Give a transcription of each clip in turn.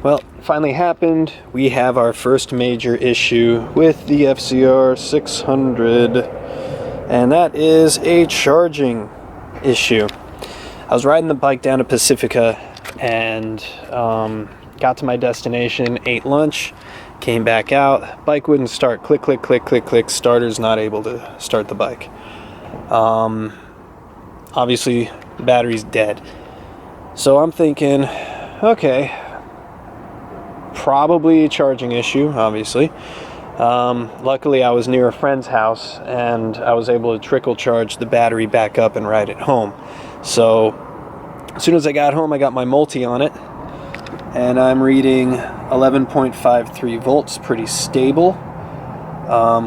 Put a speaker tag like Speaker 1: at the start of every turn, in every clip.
Speaker 1: Well, it finally happened. We have our first major issue with the FZR-600, and that is a charging issue. I was riding the bike down to Pacifica and got to my destination, ate lunch, came back out, bike wouldn't start. Click, click, click, click, click, starter's not able to start the bike. Obviously, the battery's dead. So I'm thinking, okay, probably a charging issue, obviously. Luckily, I was near a friend's house, and I was able to trickle charge the battery back up and ride it home. So, as soon as I got home, I got my multi on it, and I'm reading 11.53 volts, pretty stable,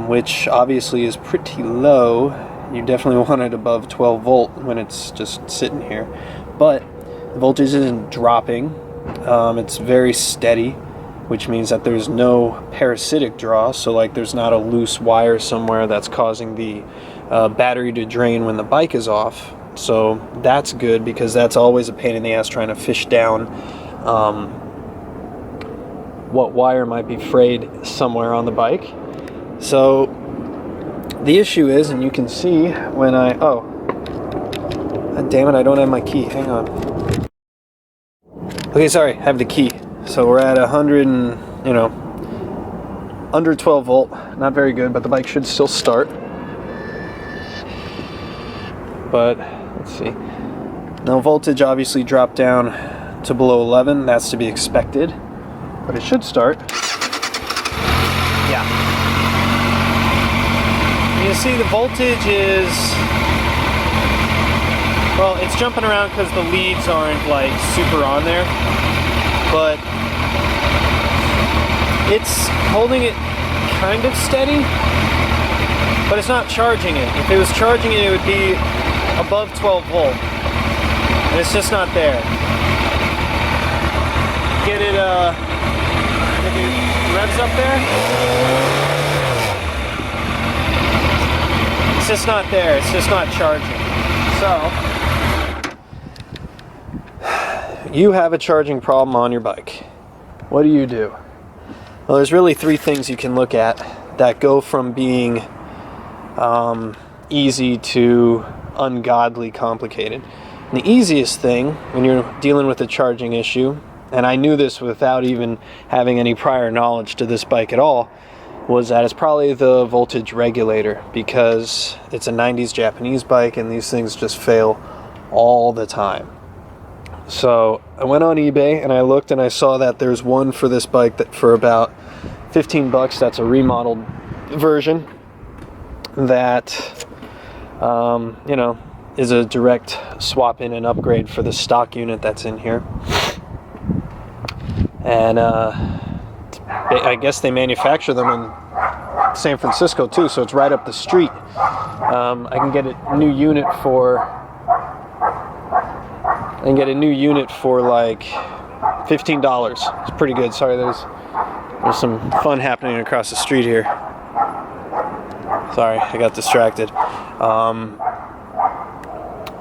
Speaker 1: which obviously is pretty low. You definitely want it above 12 volt when it's just sitting here. But the voltage isn't dropping. It's very steady, which means that there's no parasitic draw, so like there's not a loose wire somewhere that's causing the battery to drain when the bike is off. So that's good, because that's always a pain in the ass trying to fish down what wire might be frayed somewhere on the bike. So the issue is, and you can see when I, oh, damn it, I don't have my key, hang on. Okay, sorry, I have the key. So we're at 100 and, under 12 volt, not very good, but the bike should still start. But, let's see. Now voltage obviously dropped down to below 11, that's to be expected, but it should start. Yeah. You see the voltage is, well, it's jumping around because the leads aren't like super on there, but it's holding it kind of steady, but it's not charging it. If it was charging it, it would be above 12 volt, and it's just not there. Get it, maybe revs up there. It's just not there. It's just not charging. So you have a charging problem on your bike. What do you do? Well, there's really three things you can look at that go from being easy to ungodly complicated. And the easiest thing when you're dealing with a charging issue, and I knew this without even having any prior knowledge to this bike at all, was that it's probably the voltage regulator, because it's a 90s Japanese bike and these things just fail all the time. So I went on eBay and I looked and I saw that there's one for this bike that for about 15 bucks, that's a remodeled version that is a direct swap in and upgrade for the stock unit that's in here. And I guess they manufacture them in San Francisco too, so it's right up the street. I can get a new unit for like $15. It's pretty good. Sorry, there's some fun happening across the street here. Sorry, I got distracted.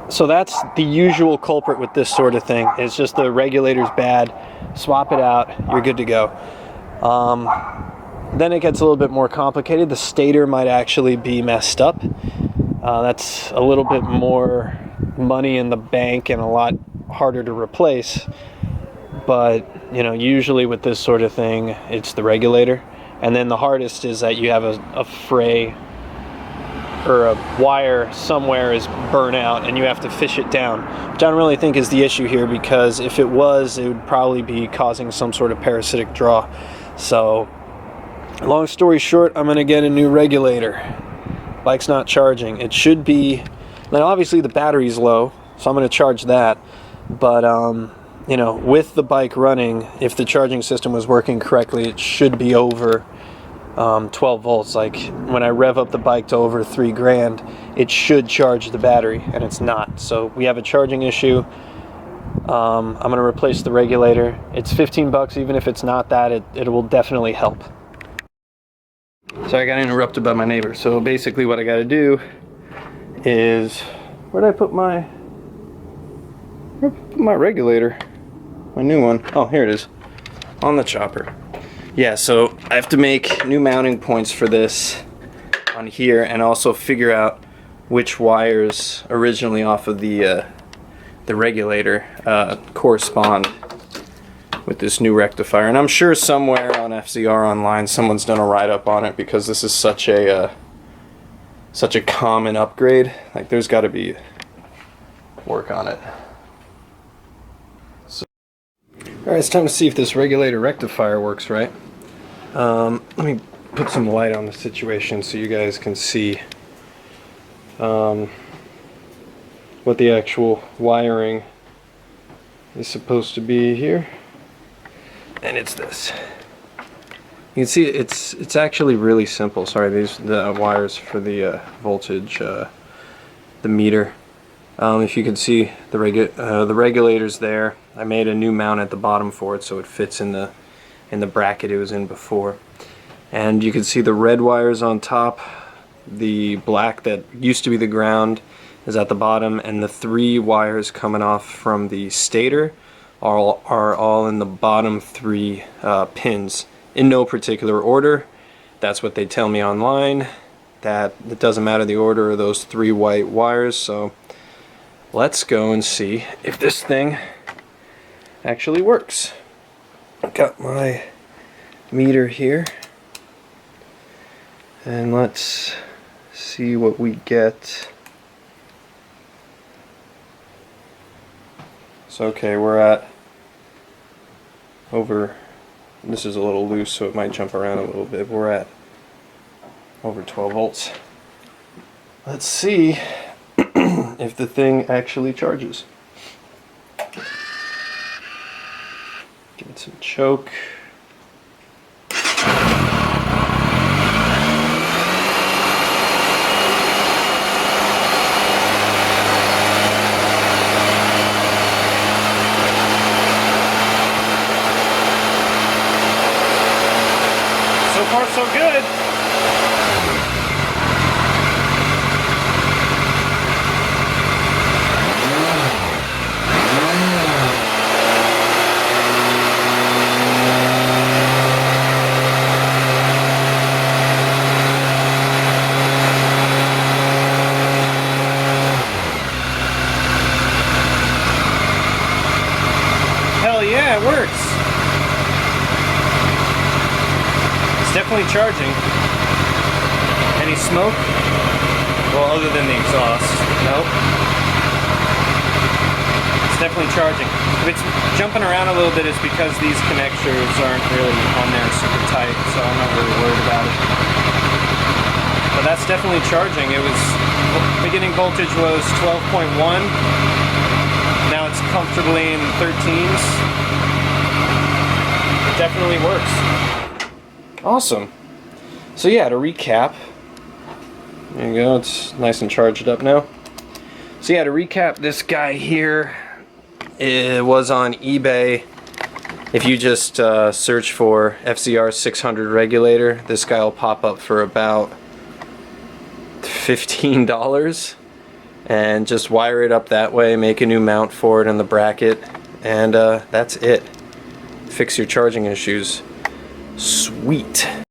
Speaker 1: So that's the usual culprit with this sort of thing. It's just the regulator's bad. Swap it out, you're good to go. Then it gets a little bit more complicated. The stator might actually be messed up. That's a little bit more money in the bank and a lot harder to replace. But, usually with this sort of thing, it's the regulator. And then the hardest is that you have a fray or a wire somewhere is burnt out and you have to fish it down, which I don't really think is the issue here, because if it was, it would probably be causing some sort of parasitic draw. So, long story short, I'm going to get a new regulator. Bike's not charging. It should be, now obviously the battery's low, so I'm going to charge that. But, with the bike running, if the charging system was working correctly, it should be over 12 volts. Like when I rev up the bike to over 3 grand, it should charge the battery, and it's not. So we have a charging issue. I'm going to replace the regulator. It's 15 bucks. Even if it's not that, it will definitely help. So I got interrupted by my neighbor. So basically what I got to do is, where did I put my regulator? My new one. Oh, here it is. on the chopper. Yeah, so I have to make new mounting points for this on here, and also figure out which wires originally off of the regulator correspond with this new rectifier. And I'm sure somewhere on FZR online someone's done a write-up on it, because this is such a common upgrade. Like, there's got to be work on it. So, alright, it's time to see if this regulator rectifier works right. Let me put some light on the situation so you guys can see what the actual wiring is supposed to be here. And it's this. You can see it's actually really simple. Sorry, these the wires for the voltage, the meter. If you can see the regulator's there. I made a new mount at the bottom for it so it fits in the bracket it was in before. And you can see the red wires on top. The black that used to be the ground is at the bottom, and the 3 wires coming off from the stator are all in the bottom 3 pins, in no particular order. That's what they tell me online, that it doesn't matter the order of those 3 white wires. So let's go and see if this thing actually works. I've got my meter here, and let's see what we get. So okay, we're at over, this is a little loose so it might jump around a little bit, we're at over 12 volts. Let's see if the thing actually charges. Give it some choke. So far, so good. Hell yeah, it works. Definitely charging. Any smoke? Well, other than the exhaust. Nope. It's definitely charging. If it's jumping around a little bit, it's because these connectors aren't really on there super tight, so I'm not really worried about it. But that's definitely charging. It was, beginning voltage was 12.1. Now it's comfortably in 13s. It definitely works. Awesome. So yeah, to recap, there you go, it's nice and charged up now. So yeah, to recap, this guy here, it was on eBay. If you just search for FZR-600 regulator, this guy will pop up for about $15, and just wire it up that way, make a new mount for it in the bracket, and that's it. Fix your charging issues. Sweet.